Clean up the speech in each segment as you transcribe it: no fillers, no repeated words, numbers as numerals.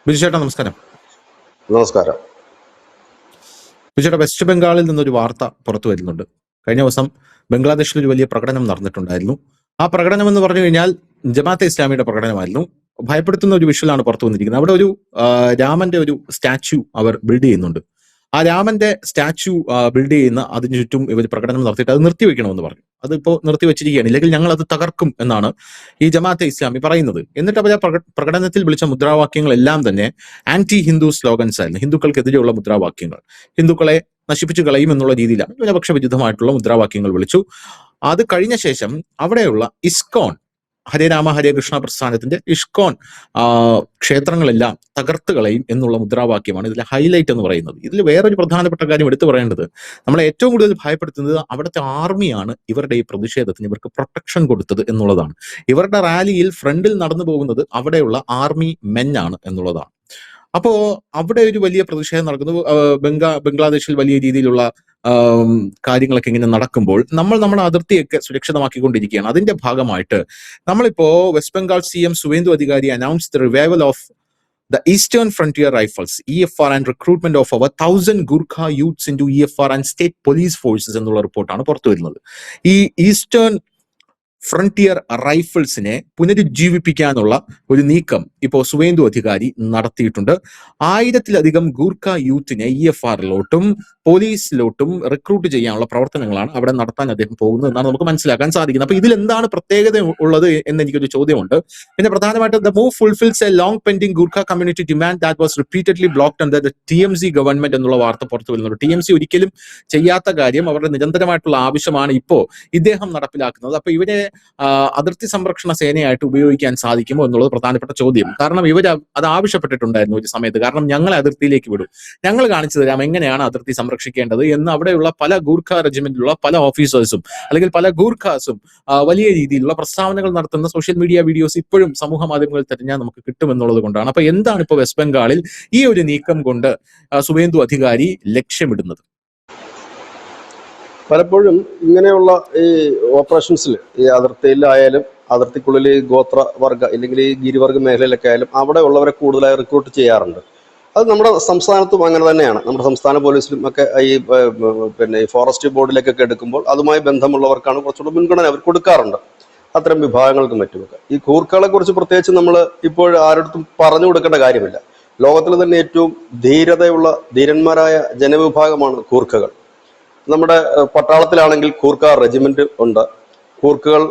ബിജുചേട്ടാ നമസ്കാരം. നമസ്കാരം. ബിജുചേട്ടാ, വെസ്റ്റ് ബംഗാളിൽ നിന്നൊരു വാർത്ത പുറത്തു വരുന്നുണ്ട്. കഴിഞ്ഞ ദിവസം ബംഗ്ലാദേശിൽ ഒരു വലിയ പ്രകടനം നടന്നിട്ടുണ്ടായിരുന്നു. ആ പ്രകടനം എന്ന് പറഞ്ഞു കഴിഞ്ഞാൽ ജമാഅത്തെ ഇസ്ലാമിയുടെ പ്രകടനമായിരുന്നു. ഭയപ്പെടുത്തുന്ന ഒരു വിഷ്വലാണ് പുറത്തു വന്നിരിക്കുന്നത്. അവിടെ ഒരു രാമന്റെ ഒരു സ്റ്റാച്യു അവർ ബിൽഡ് ചെയ്യുന്നുണ്ട്. ആ രാമന്റെ സ്റ്റാച്യു ബിൽഡ് ചെയ്യുന്ന അതിന് ചുറ്റും ഇവർ പ്രകടനം നടത്തിയിട്ട് അത് നിർത്തിവെക്കണമെന്ന് പറഞ്ഞു. അതിപ്പോ നിർത്തിവെച്ചിരിക്കുകയാണ്, ഇല്ലെങ്കിൽ ഞങ്ങൾ അത് തകർക്കും എന്നാണ് ഈ ജമാഅത്തെ ഇസ്ലാമി പറയുന്നത്. എന്നിട്ട് അവർ പ്രകടനത്തിൽ വിളിച്ച മുദ്രാവാക്യങ്ങളെല്ലാം തന്നെ ആന്റി ഹിന്ദു സ്ലോഗൻസ് ആയിരുന്നു, ഹിന്ദുക്കൾക്കെതിരെയുള്ള മുദ്രാവാക്യങ്ങൾ. ഹിന്ദുക്കളെ നശിപ്പിച്ചു കളയും എന്നുള്ള രീതിയിലാണ് ന്യൂനപക്ഷ വിരുദ്ധമായിട്ടുള്ള മുദ്രാവാക്യങ്ങൾ വിളിച്ചു. അത് കഴിഞ്ഞ ശേഷം അവിടെയുള്ള ഇസ്കോൺ, ഹരേ രാമ ഹരേ കൃഷ്ണ പ്രസ്ഥാനത്തിന്റെ ഇസ്കോൺ ക്ഷേത്രങ്ങളെല്ലാം തകർത്ത് കളയും എന്നുള്ള മുദ്രാവാക്യമാണ് ഇതിലെ ഹൈലൈറ്റ് എന്ന് പറയുന്നത്. ഇതിൽ വേറൊരു പ്രധാനപ്പെട്ട കാര്യം എടുത്തു പറയേണ്ടത്, നമ്മളെ ഏറ്റവും കൂടുതൽ ഭയപ്പെടുത്തുന്നത് അവിടുത്തെ ആർമിയാണ് ഇവരുടെ ഈ പ്രതിഷേധത്തിന് ഇവർക്ക് പ്രൊട്ടക്ഷൻ കൊടുത്തത് എന്നുള്ളതാണ്. ഇവരുടെ റാലിയിൽ ഫ്രണ്ടിൽ നടന്നു പോകുന്നത് അവിടെയുള്ള ആർമി മെന്നാണ് എന്നുള്ളതാണ്. അപ്പോ അവിടെ ഒരു വലിയ പ്രതിഷേധം നടക്കുന്നു. ബംഗ്ലാദേശിൽ വലിയ രീതിയിലുള്ള കാര്യങ്ങളൊക്കെ ഇങ്ങനെ നടക്കുമ്പോൾ നമ്മൾ നമ്മുടെ അതിർത്തിയൊക്കെ സുരക്ഷിതമാക്കിക്കൊണ്ടിരിക്കുകയാണ്. അതിന്റെ ഭാഗമായിട്ട് നമ്മളിപ്പോ വെസ്റ്റ് ബംഗാൾ CM സുവേന്ദു അധികാരി announce the revival of the Eastern Frontier Rifles, EFR, and recruitment of over 1,000 Gurkha youths into EFR and state police forces എന്നുള്ള റിപ്പോർട്ടാണ് പുറത്തു വരുന്നത്. ഈ ഈസ്റ്റേൺ ഫ്രണ്ടിയർ റൈഫിൾസിനെ പുനരുജ്ജീവിപ്പിക്കാനുള്ള ഒരു നീക്കം ഇപ്പോൾ സുവേന്ദു അധികാരി നടത്തിയിട്ടുണ്ട്. 1000-ലധികം ഗൂർഖ യൂത്തിനെ EFR-ലോട്ടും പോലീസിലോട്ടും റിക്രൂട്ട് ചെയ്യാനുള്ള പ്രവർത്തനങ്ങളാണ് അവിടെ നടത്താൻ അദ്ദേഹം പോകുന്നത് എന്നാണ് നമുക്ക് മനസ്സിലാക്കാൻ സാധിക്കുന്നത്. അപ്പൊ ഇതിൽ എന്താണ് പ്രത്യേകത ഉള്ളത് എന്ന് എനിക്കൊരു ചോദ്യമുണ്ട്. പിന്നെ പ്രധാനമായിട്ടും the move fulfils a long pending Gorkha community demand that was repeatedly blocked under the TMC government എന്നുള്ള വാർത്ത പുറത്തു വരുന്നുണ്ട്. TMC ഒരിക്കലും ചെയ്യാത്ത കാര്യം, അവരുടെ നിരന്തരമായിട്ടുള്ള ആവശ്യമാണ് ഇപ്പോ ഇദ്ദേഹം നടപ്പിലാക്കുന്നത്. അപ്പൊ ഇവരെ അതിർത്തി സംരക്ഷണ സേനയായിട്ട് ഉപയോഗിക്കാൻ സാധിക്കുമോ എന്നുള്ളത് പ്രധാനപ്പെട്ട ചോദ്യം. കാരണം ഇവർ അത് ആവശ്യപ്പെട്ടിട്ടുണ്ടായിരുന്നു ഒരു സമയത്ത്. കാരണം ഞങ്ങളെ അതിർത്തിയിലേക്ക് വിടും, ഞങ്ങൾ കാണിച്ചു തരാം എങ്ങനെയാണ് അതിർത്തി സംരക്ഷിക്കേണ്ടത് എന്ന് അവിടെയുള്ള പല ഗൂർഖ റെജിമെന്റിലുള്ള പല ഓഫീസേഴ്സും അല്ലെങ്കിൽ പല ഗൂർഖാസും വലിയ രീതിയിലുള്ള പ്രസ്താവനകൾ നടത്തുന്ന സോഷ്യൽ മീഡിയ വീഡിയോസ് ഇപ്പോഴും സമൂഹ മാധ്യമങ്ങളിൽ തെരഞ്ഞാൽ നമുക്ക് കിട്ടുമെന്നുള്ളത് കൊണ്ടാണ്. അപ്പൊ എന്താണ് ഇപ്പോൾ വെസ്റ്റ് ബംഗാളിൽ ഈ ഒരു നീക്കം കൊണ്ട് സുവേന്ദു അധികാരി ലക്ഷ്യമിടുന്നത്? പലപ്പോഴും ഇങ്ങനെയുള്ള ഈ ഓപ്പറേഷൻസിൽ ഈ അതിർത്തിയിലായാലും അതിർത്തിക്കുള്ളിൽ ഈ ഗോത്രവർഗ അല്ലെങ്കിൽ ഈ ഗിരിവർഗ മേഖലയിലൊക്കെ ആയാലും അവിടെ ഉള്ളവരെ കൂടുതലായി റിക്രൂട്ട് ചെയ്യാറുണ്ട്. അത് നമ്മുടെ സംസ്ഥാനത്തും അങ്ങനെ തന്നെയാണ്. നമ്മുടെ സംസ്ഥാന പോലീസിലും ഒക്കെ ഈ ഈ ഫോറസ്റ്റ് ബോർഡിലേക്കൊക്കെ എടുക്കുമ്പോൾ അതുമായി ബന്ധമുള്ളവർക്കാണ് കുറച്ചുകൂടെ മുൻഗണന അവർ കൊടുക്കാറുണ്ട്, അത്തരം വിഭാഗങ്ങൾക്കും മറ്റുമൊക്കെ. ഈ കൂർക്കകളെ കുറിച്ച് പ്രത്യേകിച്ച് നമ്മൾ ഇപ്പോൾ ആരോടത്തും പറഞ്ഞു കൊടുക്കേണ്ട കാര്യമില്ല. ലോകത്തിൽ തന്നെ ഏറ്റവും ധീരന്മാരായ ജനവിഭാഗമാണ് കൂർക്കകൾ. നമ്മുടെ പട്ടാളത്തിലാണെങ്കിൽ കൂർക്ക റെജിമെന്റ് ഉണ്ട്. കൂർക്കകൾ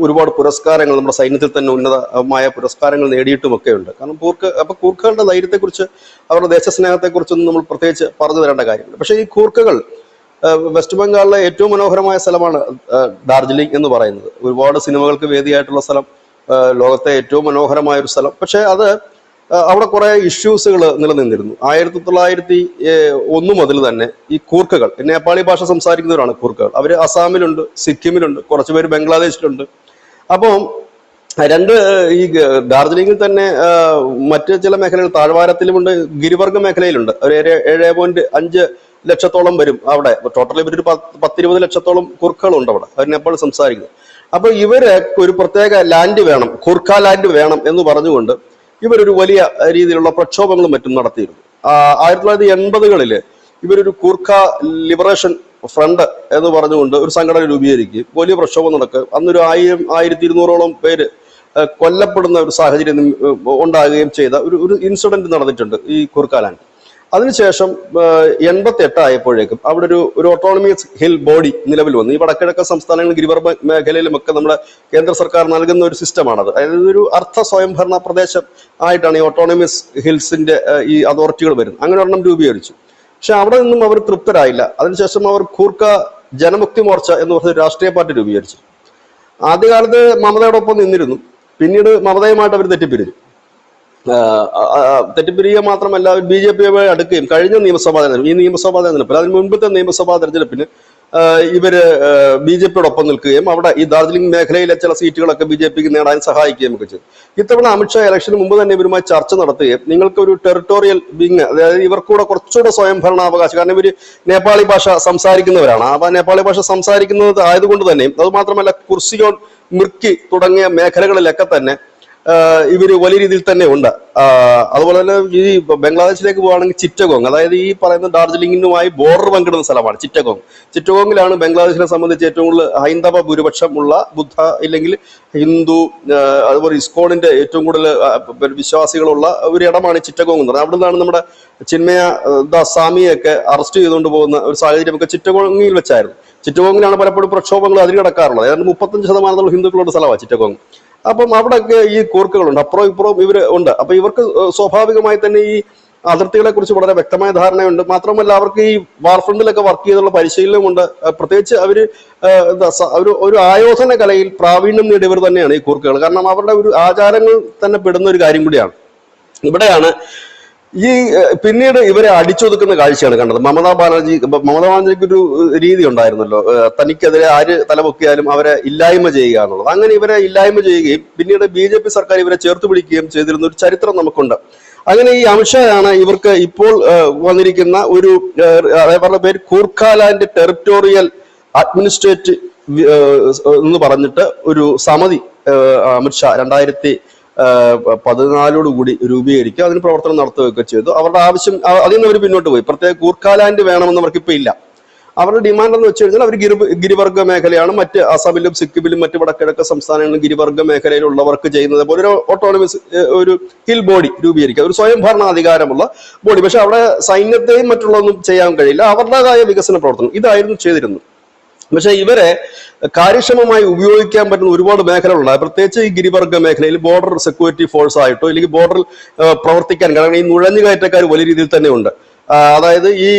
ഒരുപാട് പുരസ്കാരങ്ങൾ നമ്മുടെ സൈന്യത്തിൽ തന്നെ ഉന്നതമായ പുരസ്കാരങ്ങൾ നേടിയിട്ടുമൊക്കെ ഉണ്ട്. കാരണം കൂർക്കകളുടെ ധൈര്യത്തെക്കുറിച്ച് അവരുടെ ദേശസ്നേഹത്തെക്കുറിച്ചൊന്നും നമ്മൾ പ്രത്യേകിച്ച് പറഞ്ഞു തരേണ്ട കാര്യമില്ല. പക്ഷേ ഈ കൂർക്കകൾ വെസ്റ്റ് ബംഗാളിലെ ഏറ്റവും മനോഹരമായ സ്ഥലമാണ് ഡാർജിലിംഗ് എന്ന് പറയുന്നത്. ഒരുപാട് സിനിമകൾക്ക് വേദിയായിട്ടുള്ള സ്ഥലം, ലോകത്തെ ഏറ്റവും മനോഹരമായ ഒരു സ്ഥലം. പക്ഷേ അത് അവിടെ കുറെ ഇഷ്യൂസുകൾ നിലനിന്നിരുന്നു. 1901 മുതൽ തന്നെ ഈ കൂർക്കകൾ, നേപ്പാളി ഭാഷ സംസാരിക്കുന്നവരാണ് കൂർക്കകൾ. അവർ അസാമിലുണ്ട്, സിക്കിമിലുണ്ട്, കുറച്ചുപേര് ബംഗ്ലാദേശിലുണ്ട്. അപ്പോൾ ഈ ഡാർജിലിംഗിൽ തന്നെ മറ്റ് ചില മേഖലകൾ താഴ്വാരത്തിലുമുണ്ട്, ഗിരിവർഗ മേഖലയിലുണ്ട്. ഒരു 7.5 ലക്ഷത്തോളം വരും അവിടെ. ടോട്ടൽ ഇവരൊരു 10-20 ലക്ഷത്തോളം കൂർക്കകളുണ്ട് അവിടെ, അവർ നേപ്പാൾ സംസാരിക്കുന്നത്. അപ്പൊ ഇവര് ഒരു പ്രത്യേക ലാൻഡ് വേണം, കൂർക്ക ലാൻഡ് വേണം എന്ന് പറഞ്ഞുകൊണ്ട് ഇവരൊരു വലിയ രീതിയിലുള്ള പ്രക്ഷോഭങ്ങളും മറ്റും നടത്തിയിരുന്നു. 1980-കളിൽ ഇവരൊരു കൂർക്ക ലിബറേഷൻ ഫ്രണ്ട് എന്ന് പറഞ്ഞുകൊണ്ട് ഒരു സംഘടന രൂപീകരിക്കുകയും വലിയ പ്രക്ഷോഭം നടക്കുക. അന്നൊരു 1000-1200ഓളം പേര് കൊല്ലപ്പെടുന്ന ഒരു സാഹചര്യം ഉണ്ടാകുകയും ചെയ്ത ഒരു ഇൻസിഡന്റ് നടന്നിട്ടുണ്ട് ഈ കൂർക്ക ലാൻഡ്. അതിനുശേഷം 88 ആയപ്പോഴേക്കും അവിടെ ഒരു ഓട്ടോണമിയസ് ഹിൽ ബോഡി നിലവിൽ വന്നു. ഈ വടക്കിഴക്കൻ സംസ്ഥാനങ്ങളിൽ ഗിരിവർഗ മേഖലയിലുമൊക്കെ നമ്മുടെ കേന്ദ്ര സർക്കാർ നൽകുന്ന ഒരു സിസ്റ്റമാണത്. അതായത് ഒരു അർദ്ധ സ്വയംഭരണ പ്രദേശം ആയിട്ടാണ് ഈ ഓട്ടോണമിയസ് ഹിൽസിന്റെ ഈ അതോറിറ്റികൾ വരുന്നത്. അങ്ങനെ ഒരെണ്ണം രൂപീകരിച്ചു. പക്ഷെ അവിടെ നിന്നും അവർ തൃപ്തരായില്ല. അതിനുശേഷം അവർ കൂർക്ക ജനമുക്തി മോർച്ച എന്ന് പറഞ്ഞ രാഷ്ട്രീയ പാർട്ടി രൂപീകരിച്ചു. ആദ്യകാലത്ത് മമതയോടൊപ്പം നിന്നിരുന്നു, പിന്നീട് മമതയുമായിട്ട് അവർ തെറ്റിപ്പിരിയുക മാത്രമല്ല, BJP അടുക്കുകയും കഴിഞ്ഞ നിയമസഭാ തെരഞ്ഞെടുപ്പ്, ഈ നിയമസഭാ തെരഞ്ഞെടുപ്പിൽ, അതിന് മുൻപത്തെ നിയമസഭാ തെരഞ്ഞെടുപ്പിന് ഇവര് BJP-യോടൊപ്പം നിൽക്കുകയും അവിടെ ഈ ഡാർജിലിംഗ് മേഖലയിലെ ചില സീറ്റുകളൊക്കെ BJP-ക്ക് നേടാൻ സഹായിക്കുകയും ഒക്കെ ചെയ്തു. ഇത്തവണ അമിത്ഷാ ഇലക്ഷന് മുമ്പ് തന്നെ ഇവരുമായി ചർച്ച നടത്തുകയും നിങ്ങൾക്ക് ഒരു ടെറിട്ടോറിയൽ വിങ്, അതായത് ഇവർക്കൂടെ കുറച്ചുകൂടെ സ്വയംഭരണാവകാശം, കാരണം ഇവര് നേപ്പാളി ഭാഷ സംസാരിക്കുന്നവരാണ്. അപ്പൊ നേപ്പാളി ഭാഷ സംസാരിക്കുന്നത് ആയതുകൊണ്ട് തന്നെയും, അതുമാത്രമല്ല കുർസിയോൺ, മിർക്കി തുടങ്ങിയ മേഖലകളിലൊക്കെ തന്നെ ഇവര് വലിയ രീതിയിൽ തന്നെ ഉണ്ട്. അതുപോലെ തന്നെ ഈ ബംഗ്ലാദേശിലേക്ക് പോവുകയാണെങ്കിൽ ചിറ്റഗോങ്, അതായത് ഈ പറയുന്ന ഡാർജിലിംഗിനുമായി ബോർഡർ പങ്കിടുന്ന സ്ഥലമാണ് ചിറ്റഗോങ്. ചിറ്റഗോങ്ങിലാണ് ബംഗ്ലാദേശിനെ സംബന്ധിച്ച് ഏറ്റവും കൂടുതൽ ഹൈന്ദവ ഭൂരിപക്ഷമുള്ള ബുദ്ധ ഇല്ലെങ്കിൽ ഹിന്ദു, അതുപോലെ ഇസ്കോണിന്റെ ഏറ്റവും കൂടുതൽ വിശ്വാസികളുള്ള ഒരു ഇടമാണ് ചിറ്റഗോങ് എന്ന് പറയുന്നത്. അവിടെ നിന്നാണ് നമ്മുടെ ചിന്മയ ദാസ് സ്വാമിയൊക്കെ അറസ്റ്റ് ചെയ്തുകൊണ്ട് പോകുന്ന ഒരു സാഹചര്യമൊക്കെ ചിറ്റഗോങ്ങിൽ വെച്ചായിരുന്നു. ചിറ്റഗോങ്ങിലാണ് പലപ്പോഴും പ്രക്ഷോഭങ്ങൾ അതിൽ കിടക്കാറുള്ളത്. ഏതാണ്ട് 35% ഹിന്ദുക്കളുടെ സ്ഥലമാണ് ചിറ്റഗോങ്. അപ്പം അവിടെയൊക്കെ ഈ കൂർക്കകളുണ്ട്, അപ്പുറവും ഇപ്പുറവും ഇവർ ഉണ്ട്. അപ്പൊ ഇവർക്ക് സ്വാഭാവികമായി തന്നെ ഈ അതിർത്തികളെ കുറിച്ച് വളരെ വ്യക്തമായ ധാരണയുണ്ട്. മാത്രമല്ല അവർക്ക് ഈ വാർഫ്രണ്ടിലൊക്കെ വർക്ക് ചെയ്തുള്ള പരിശീലനമുണ്ട്. പ്രത്യേകിച്ച് അവര് ഒരു ആയോധന കലയിൽ പ്രാവീണ്യം നേടിയവർ തന്നെയാണ് ഈ കൂർക്കകൾ. കാരണം അവരുടെ ഒരു ആചാരങ്ങൾ തന്നെ പെടുന്ന ഒരു കാര്യം കൂടിയാണ്. ഇവിടെയാണ് ഈ പിന്നീട് ഇവരെ അടിച്ചൊതുക്കുന്ന കാഴ്ചയാണ് കണ്ടത്. മമതാ ബാനർജിക്ക് ഒരു രീതി ഉണ്ടായിരുന്നല്ലോ, തനിക്കെതിരെ ആര് തലപൊക്കിയാലും അവരെ ഇല്ലായ്മ ചെയ്യുക എന്നുള്ളത്. അങ്ങനെ ഇവരെ ഇല്ലായ്മ ചെയ്യുകയും പിന്നീട് BJP സർക്കാർ ഇവരെ ചേർത്ത് പിടിക്കുകയും ചെയ്തിരുന്ന ഒരു ചരിത്രം നമുക്കുണ്ട്. അങ്ങനെ ഈ അമിത്ഷായാണ് ഇവർക്ക് ഇപ്പോൾ വന്നിരിക്കുന്ന ഒരു അവരുടെ പേര് കൂർഖാലാൻഡ് ടെറിട്ടോറിയൽ അഡ്മിനിസ്ട്രേറ്റീവ് എന്ന് പറഞ്ഞിട്ട് ഒരു സമിതി അമിത്ഷാ 2014 കൂടി രൂപീകരിക്കുക, അതിന് പ്രവർത്തനം നടത്തുകയൊക്കെ ചെയ്തു. അവരുടെ ആവശ്യം അതിൽ നിന്ന് അവർ പിന്നോട്ട് പോയി. പ്രത്യേക കൂർഖാലാൻഡ് വേണമെന്ന് അവർക്ക് ഇപ്പൊ ഇല്ല. അവരുടെ ഡിമാൻഡ് എന്ന് വെച്ച് കഴിഞ്ഞാൽ അവർ ഗിരിവർഗ മേഖലയാണ്. മറ്റ് അസമിലും സിക്കിമിലും മറ്റ് വടക്കിഴക്ക് സംസ്ഥാനങ്ങളിലും ഗിരിവർഗ മേഖലയിലുള്ളവർക്ക് ചെയ്യുന്നത് പോലെ ഒരു ഓട്ടോണമസ് ഒരു ഹിൽ ബോഡി രൂപീകരിക്കുക, ഒരു സ്വയം ഭരണാധികാരമുള്ള ബോഡി. പക്ഷെ അവിടെ സൈന്യത്തെയും മറ്റുള്ളതൊന്നും ചെയ്യാൻ കഴിയില്ല. അവരുടേതായ വികസന പ്രവർത്തനം ഇതായിരുന്നു ചെയ്തിരുന്നത്. പക്ഷെ ഇവരെ കാര്യക്ഷമമായി ഉപയോഗിക്കാൻ പറ്റുന്ന ഒരുപാട് മേഖലകളുണ്ട്. പ്രത്യേകിച്ച് ഈ ഗിരിവർഗ മേഖലയിൽ ബോർഡർ സെക്യൂരിറ്റി ഫോഴ്സ് ആയിട്ടോ അല്ലെങ്കിൽ ബോർഡറിൽ പ്രവർത്തിക്കാൻ, കാരണം ഈ നുഴഞ്ഞുകയറ്റക്കാർ വലിയ രീതിയിൽ തന്നെ ഉണ്ട്. അതായത് ഈ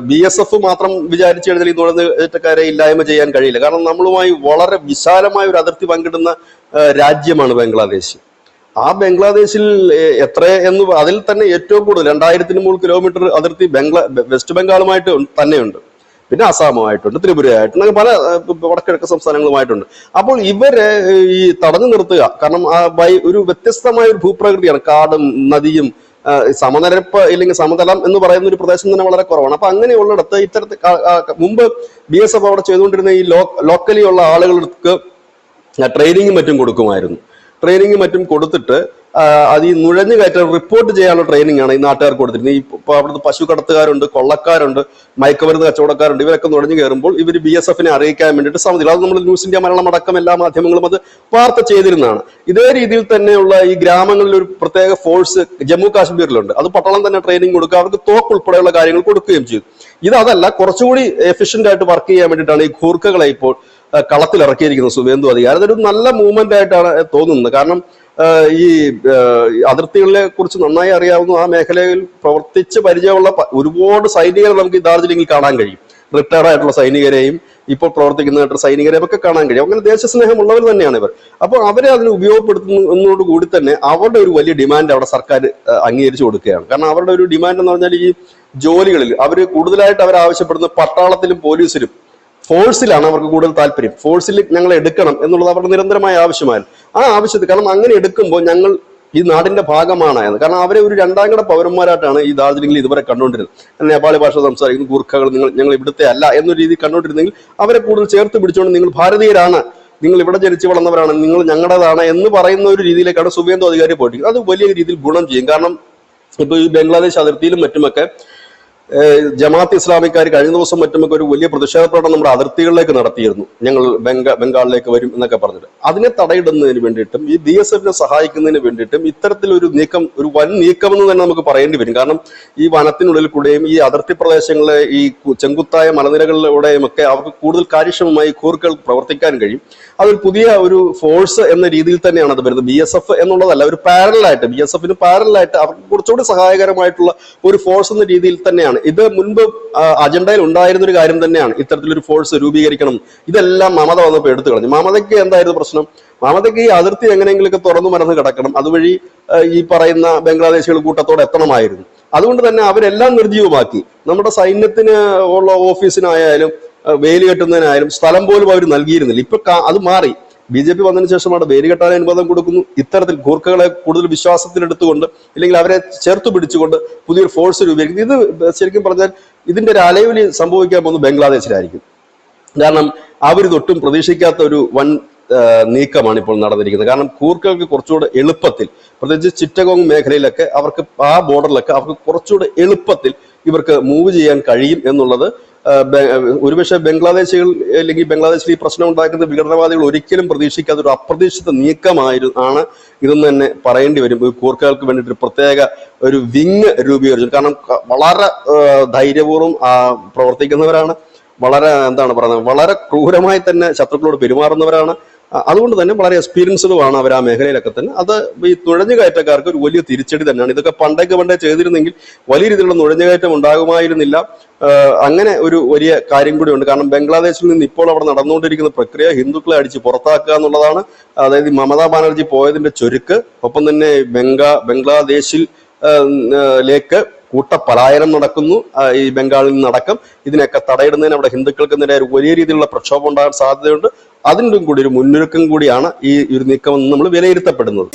BSF മാത്രം വിചാരിച്ചു കഴിഞ്ഞാൽ ഈ നുഴഞ്ഞുകയറ്റക്കാരെ ഇല്ലായ്മ ചെയ്യാൻ കഴിയില്ല. കാരണം നമ്മളുമായി വളരെ വിശാലമായ ഒരു അതിർത്തി പങ്കിടുന്ന രാജ്യമാണ് ബംഗ്ലാദേശ്. ആ ബംഗ്ലാദേശിൽ എന്ന് അതിൽ തന്നെ ഏറ്റവും കൂടുതൽ 2300 കിലോമീറ്റർ അതിർത്തി വെസ്റ്റ് ബംഗാളുമായിട്ട് തന്നെയുണ്ട്. പിന്നെ അസാമുമായിട്ടുണ്ട്, ത്രിപുരയായിട്ടുണ്ട്, പല വടക്കിഴക്ക് സംസ്ഥാനങ്ങളുമായിട്ടുണ്ട്. അപ്പോൾ ഇവരെ ഈ തടഞ്ഞു നിർത്തുക, കാരണം ഒരു വ്യത്യസ്തമായ ഒരു ഭൂപ്രകൃതിയാണ്, കാടും നദിയും സമനിരപ്പ് ഇല്ലെങ്കിൽ സമതലം എന്ന് പറയുന്ന ഒരു പ്രദേശം തന്നെ വളരെ കുറവാണ്. അപ്പൊ അങ്ങനെയുള്ളിടത്ത് ഇത്തരത്തിൽ മുമ്പ് BSF അവിടെ ചെയ്തുകൊണ്ടിരുന്ന ഈ ലോക്കലി ഉള്ള ആളുകൾക്ക് ട്രെയിനിങ്ങും മറ്റും കൊടുക്കുമായിരുന്നു. ട്രെയിനിങ്ങും മറ്റും കൊടുത്തിട്ട് അത് ഈ നുഴഞ്ഞു കയറ്റം റിപ്പോർട്ട് ചെയ്യാനുള്ള ട്രെയിനിങ് ആണ് ഈ നാട്ടുകാർക്ക് കൊടുത്തിരുന്നത്. ഇപ്പൊ അവിടുത്തെ പശു കടത്തുകാരുണ്ട്, കൊള്ളക്കാരുണ്ട്, മയക്കുമരുന്ന് കച്ചവടക്കാരുണ്ട്. ഇവരൊക്കെ നുഴഞ്ഞു കയറുമ്പോൾ ഇവർ BSFനെ അറിയിക്കാൻ വേണ്ടിയിട്ട് സമിതി, അത് നമ്മൾ ന്യൂസ് ഇന്ത്യ മലയാളം അടക്കം എല്ലാ മാധ്യമങ്ങളും അത് വാർത്ത ചെയ്തിരുന്നതാണ്. ഇതേ രീതിയിൽ തന്നെയുള്ള ഈ ഗ്രാമങ്ങളിൽ ഒരു പ്രത്യേക ഫോഴ്സ് ജമ്മു കാശ്മീരിലുണ്ട്. അത് പട്ടാളം തന്നെ ട്രെയിനിങ് കൊടുക്കുക, അവർക്ക് തോക്ക് ഉൾപ്പെടെയുള്ള കാര്യങ്ങൾ കൊടുക്കുകയും ചെയ്തു. ഇതല്ല, കുറച്ചുകൂടി എഫിഷ്യന്റ് ആയിട്ട് വർക്ക് ചെയ്യാൻ വേണ്ടിയിട്ടാണ് ഈ ഖൂർക്കകളെ ഇപ്പോൾ കളത്തിൽ ഇറക്കിയിരിക്കുന്നത് സുവേന്ദു അധികാരി. അതൊരു നല്ല മൂവ്മെന്റ് ആയിട്ടാണ് തോന്നുന്നത്. കാരണം ഈ അതിർത്തികളെ കുറിച്ച് നന്നായി അറിയാവുന്ന, ആ മേഖലയിൽ പ്രവർത്തിച്ച് പരിചയമുള്ള ഒരുപാട് സൈനികരെ നമുക്ക് ഈ ഡാർജിലിംഗിൽ കാണാൻ കഴിയും. റിട്ടയർഡ് ആയിട്ടുള്ള സൈനികരെയും ഇപ്പോൾ പ്രവർത്തിക്കുന്നതായിട്ടുള്ള സൈനികരെയും ഒക്കെ കാണാൻ കഴിയും. അങ്ങനെ ദേശസ്നേഹമുള്ളവർ തന്നെയാണ് ഇവർ. അപ്പോൾ അവരെ അതിന് ഉപയോഗപ്പെടുത്തുന്നതോടുകൂടി തന്നെ അവരുടെ ഒരു വലിയ ഡിമാൻഡ് അവിടെ സർക്കാർ അംഗീകരിച്ചു കൊടുക്കുകയാണ്. കാരണം അവരുടെ ഒരു ഡിമാൻഡ് എന്ന് പറഞ്ഞാൽ ഈ ജോലികളിൽ അവർ കൂടുതലായിട്ട് അവർ ആവശ്യപ്പെടുന്ന പട്ടാളത്തിലും പോലീസിലും ഫോഴ്സിലാണ് അവർക്ക് കൂടുതൽ താല്പര്യം. ഫോഴ്സിൽ ഞങ്ങൾ എടുക്കണം എന്നുള്ളത് അവരുടെ നിരന്തരമായ ആവശ്യമായിരുന്നു. ആ ആവശ്യത്തിൽ, കാരണം അങ്ങനെ എടുക്കുമ്പോൾ ഞങ്ങൾ ഈ നാടിന്റെ ഭാഗമാണ്. കാരണം അവരെ ഒരു രണ്ടാം കിട പൗരന്മാരായിട്ടാണ് ഈ ഡാർജിലിംഗിൽ ഇതുവരെ കണ്ടുകൊണ്ടിരുന്നത്. നേപ്പാളി ഭാഷ സംസാരിക്കുന്ന ഗൂർഖകൾ ഞങ്ങൾ ഇവിടുത്തെ അല്ല എന്നൊരു രീതി കണ്ടുകൊണ്ടിരുന്നെങ്കിൽ അവരെ കൂടുതൽ ചേർത്ത് പിടിച്ചുകൊണ്ട് നിങ്ങൾ ഭാരതീയരാണ്, നിങ്ങൾ ഇവിടെ ജനിച്ചു വളർന്നവരാണ്, നിങ്ങൾ ഞങ്ങളുടേതാണ് എന്ന് പറയുന്ന ഒരു രീതിയിലേക്കാണ് സുവേന്ദു അധികാരി പോയിട്ട്. അത് വലിയ രീതിയിൽ ഗുണം ചെയ്യും. കാരണം ഇപ്പൊ ഈ ബംഗ്ലാദേശ് അതിർത്തിയിലും മറ്റുമൊക്കെ ജമാഅത്ത് ഇസ്ലാമിക്കാർ കഴിഞ്ഞ ദിവസം മറ്റുമൊക്കെ ഒരു വലിയ പ്രതിഷേധ പ്രകടനം നമ്മുടെ അതിർത്തികളിലേക്ക് നടത്തിയിരുന്നു. ഞങ്ങൾ ബംഗാളിലേക്ക് വരും എന്നൊക്കെ പറഞ്ഞിട്ട് അതിനെ തടയിടുന്നതിന് വേണ്ടിയിട്ടും ഈ BSFനെ സഹായിക്കുന്നതിന് വേണ്ടിയിട്ടും ഇത്തരത്തിലൊരു നീക്കം, ഒരു വൻ നീക്കം എന്ന് തന്നെ നമുക്ക് പറയേണ്ടി വരും. കാരണം ഈ വനത്തിനുള്ളിൽ കൂടെയും ഈ അതിർത്തി പ്രദേശങ്ങളിലെ ഈ ചെങ്കുത്തായ മലനിരകളിലൂടെയും ഒക്കെ അവർക്ക് കൂടുതൽ കാര്യക്ഷമമായി ഖൂർക്കകൾ പ്രവർത്തിക്കാൻ കഴിയും. അതൊരു പുതിയ ഒരു ഫോഴ്സ് എന്ന രീതിയിൽ തന്നെയാണ് അത് വരുന്നത്. BSF എന്നുള്ളതല്ല, ഒരു പാരലായിട്ട് BSFന് പാരലായിട്ട് അവർക്ക് കുറച്ചുകൂടി സഹായകരമായിട്ടുള്ള ഒരു ഫോഴ്സ് എന്ന രീതിയിൽ തന്നെയാണ്. ഇത് മുൻപ് അജണ്ടയിൽ ഉണ്ടായിരുന്ന ഒരു കാര്യം തന്നെയാണ്, ഇത്തരത്തിലൊരു ഫോഴ്സ് രൂപീകരിക്കണം. ഇതെല്ലാം മമത വന്നപ്പോൾ എടുത്തു കളഞ്ഞു. മമതയ്ക്ക് എന്തായിരുന്നു പ്രശ്നം? മമതയ്ക്ക് ഈ അതിർത്തി എങ്ങനെയെങ്കിലുമൊക്കെ തുറന്നു മറന്ന് കിടക്കണം, അതുവഴി ഈ പറയുന്ന ബംഗ്ലാദേശികൾ കൂട്ടത്തോടെ എത്തണമായിരുന്നു. അതുകൊണ്ട് തന്നെ അവരെല്ലാം നിർജ്ജീവമാക്കി. നമ്മുടെ സൈന്യത്തിന് ഉള്ള ഓഫീസിനായാലും വേലി കെട്ടുന്നതിനായാലും സ്ഥലം പോലും അവർ നൽകിയിരുന്നില്ല. ഇപ്പൊ അത് മാറി. BJP വന്നതിന് ശേഷമാണ് വേലി കെട്ടാൻ അനുവാദം കൊടുക്കുന്നു. ഇത്തരത്തിൽ ഗൂർഖകളെ കൂടുതൽ വിശ്വാസത്തിലെടുത്തുകൊണ്ട് അല്ലെങ്കിൽ അവരെ ചേർത്ത് പിടിച്ചുകൊണ്ട് പുതിയൊരു ഫോഴ്സ് രൂപീകരിക്കുന്നു. ഇത് ശരിക്കും പറഞ്ഞാൽ ഇതിന്റെ ഒരു അലയൊലി സംഭവിക്കാൻ പോകുന്നത് ബംഗ്ലാദേശിലായിരിക്കും. കാരണം അവർ തൊട്ടും പ്രതീക്ഷിക്കാത്ത ഒരു വൻ നീക്കമാണ് ഇപ്പോൾ നടന്നിരിക്കുന്നത്. കാരണം കൂർക്കകൾക്ക് കുറച്ചുകൂടെ എളുപ്പത്തിൽ, പ്രത്യേകിച്ച് ചിറ്റഗോങ് മേഖലയിലൊക്കെ അവർക്ക് ആ ബോർഡറിലൊക്കെ അവർക്ക് കുറച്ചുകൂടെ എളുപ്പത്തിൽ ഇവർക്ക് മൂവ് ചെയ്യാൻ കഴിയും എന്നുള്ളത് ഒരുപക്ഷെ ബംഗ്ലാദേശികൾ അല്ലെങ്കിൽ ബംഗ്ലാദേശിൽ ഈ പ്രശ്നം ഉണ്ടാക്കുന്ന വിഘടനവാദികൾ ഒരിക്കലും പ്രതീക്ഷിക്കാത്ത ഒരു അപ്രതീക്ഷിത നീക്കമാണ് ഇതെന്ന് തന്നെ പറയേണ്ടി വരും. കൂർക്കകൾക്ക് വേണ്ടിയിട്ട് ഒരു പ്രത്യേക ഒരു വിങ് രൂപീകരിച്ചു. കാരണം വളരെ ധൈര്യപൂർവ്വം പ്രവർത്തിക്കുന്നവരാണ്, വളരെ എന്താണ് പറയുന്നത്, വളരെ ക്രൂരമായി തന്നെ ശത്രുക്കളോട് പെരുമാറുന്നവരാണ്. അതുകൊണ്ട് തന്നെ വളരെ എക്സ്പീരിയൻസ്ഡുമാണ് അവർ ആ മേഖലയിലൊക്കെ തന്നെ. അത് ഈ നുഴഞ്ഞുകയറ്റക്കാർക്ക് ഒരു വലിയ തിരിച്ചടി തന്നെയാണ്. ഇതൊക്കെ പണ്ടേ ചെയ്തിരുന്നെങ്കിൽ വലിയ രീതിയിലുള്ള നുഴഞ്ഞുകയറ്റം ഉണ്ടാകുമായിരുന്നില്ല. അങ്ങനെ ഒരു വലിയ കാര്യം കൂടിയുണ്ട്. കാരണം ബംഗ്ലാദേശിൽ നിന്ന് ഇപ്പോൾ അവിടെ നടന്നുകൊണ്ടിരിക്കുന്ന പ്രക്രിയ ഹിന്ദുക്കളെ അടിച്ച് പുറത്താക്കുക എന്നുള്ളതാണ്. അതായത് മമതാ ബാനർജി പോയതിന്റെ ചുരുക്ക്. ഒപ്പം തന്നെ ബംഗ്ലാദേശിൽ ലേക്ക് കൂട്ടപലായനം നടക്കുന്നു ഈ ബംഗാളിൽ നിന്നടക്കം. ഇതിനൊക്കെ തടയിടുന്നതിന് അവിടെ ഹിന്ദുക്കൾക്ക് നേരെ ഒരു വലിയ രീതിയിലുള്ള പ്രക്ഷോഭം ഉണ്ടാകാൻ സാധ്യതയുണ്ട്. അതിൻ്റെ കൂടി ഒരു മുന്നൊരുക്കം കൂടിയാണ് ഈ ഒരു നീക്കമെന്ന് നമ്മൾ വിലയിരുത്തപ്പെടുന്നത്.